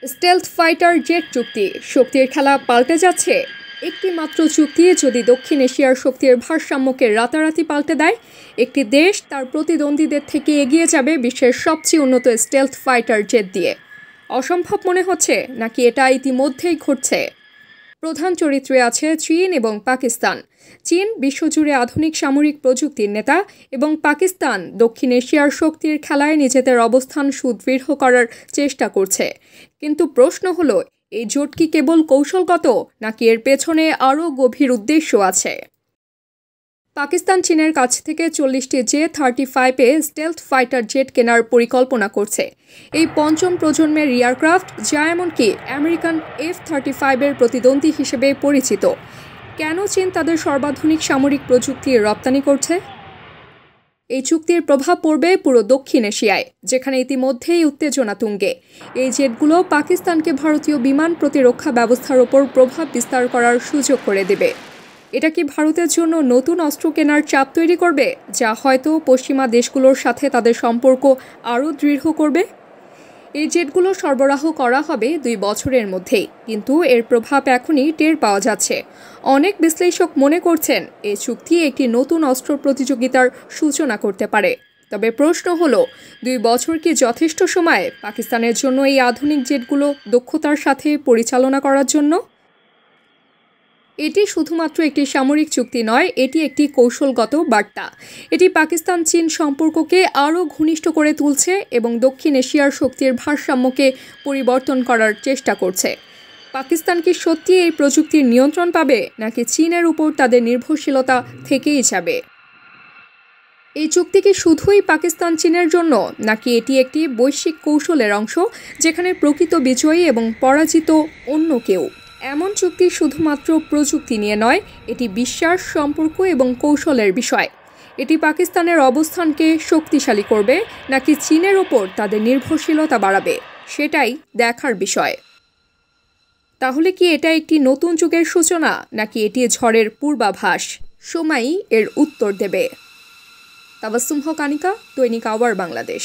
Stealth fighter jet চুক্তি শক্তির খেলা পাল্টে যাচ্ছে। একটি মাত্র চুক্তি যদি দক্ষিণ এশিয়ার শক্তির ভারসাম্যকে রাতারাতি পাল্টে দেয়, একটি দেশ তার প্রতিদ্বন্দ্বীদের থেকে এগিয়ে যাবে বিশ্বের সবচেয়ে উন্নত স্টেলথ ফাইটার জেট দিয়ে। অসম্ভব মনে হচ্ছে নাকি এটা ইতিমধ্যেই ঘটছে? প্রধান চরিত্রে আছে চীন এবং পাকিস্তান। চীন বিশ্বজুড়ে আধুনিক সামরিক প্রযুক্তির নেতা এবং পাকিস্তান দক্ষিণ এশিয়ার শক্তির খেলায় নিজেদের অবস্থান সুদৃঢ় করার চেষ্টা করছে। কিন্তু প্রশ্ন হলো, এই জোট কি কেবল কৌশলগত নাকি এর পেছনে আরও গভীর উদ্দেশ্য আছে? পাকিস্তান চীনের কাছ থেকে 40টি J-35 স্টেলথ ফাইটার জেট কেনার পরিকল্পনা করছে। এই পঞ্চম প্রজন্মের এয়ারক্রাফট, যা এমনকি আমেরিকান F-35 প্রতিদ্বন্দ্বী হিসেবে পরিচিত। কেন চীন তাদের সর্বাধুনিক সামরিক প্রযুক্তি রপ্তানি করছে? এই চুক্তির প্রভাব পড়বে পুরো দক্ষিণ এশিয়ায়, যেখানে ইতিমধ্যেই উত্তেজনা তুঙ্গে। এই জেটগুলো পাকিস্তানকে ভারতীয় বিমান প্রতিরক্ষা ব্যবস্থার ওপর প্রভাব বিস্তার করার সুযোগ করে দেবে। এটা কি ভারতের জন্য নতুন অস্ত্র কেনার চাপ তৈরি করবে, যা হয়তো পশ্চিমা দেশগুলোর সাথে তাদের সম্পর্ক আরও দৃঢ় করবে? এই জেটগুলো সরবরাহ করা হবে 2 বছরের মধ্যেই, কিন্তু এর প্রভাব এখনই টের পাওয়া যাচ্ছে। অনেক বিশ্লেষক মনে করছেন এই চুক্তি একটি নতুন অস্ত্র প্রতিযোগিতার সূচনা করতে পারে। তবে প্রশ্ন হলো, 2 বছর কি যথেষ্ট সময় পাকিস্তানের জন্য এই আধুনিক জেটগুলো দক্ষতার সাথে পরিচালনা করার জন্য? এটি শুধুমাত্র একটি সামরিক চুক্তি নয়, এটি একটি কৌশলগত বার্তা। এটি পাকিস্তান চীন সম্পর্ককে আরও ঘনিষ্ঠ করে তুলছে এবং দক্ষিণ এশিয়ার শক্তির ভারসাম্যকে পরিবর্তন করার চেষ্টা করছে। পাকিস্তান কি সত্যি এই প্রযুক্তির নিয়ন্ত্রণ পাবে, নাকি চীনের উপর তাদের নির্ভরশীলতা থেকেই যাবে? এই চুক্তি কি শুধুই পাকিস্তান চীনের জন্য, নাকি এটি একটি বৈশ্বিক কৌশলের অংশ, যেখানে প্রকৃত বিজয়ী এবং পরাজিত অন্য কেউ? এমন চুক্তি শুধুমাত্র প্রযুক্তি নিয়ে নয়, এটি বিশ্বাস, সম্পর্ক এবং কৌশলের বিষয়। এটি পাকিস্তানের অবস্থানকে শক্তিশালী করবে নাকি চীনের ওপর তাদের নির্ভরশীলতা বাড়াবে, সেটাই দেখার বিষয়। তাহলে কি এটা একটি নতুন যুগের সূচনা, নাকি এটি ঝড়ের পূর্বাভাস? সময়ই এর উত্তর দেবে। তাবাসসুম হক আনিকা, দৈনিক আওয়ার বাংলাদেশ।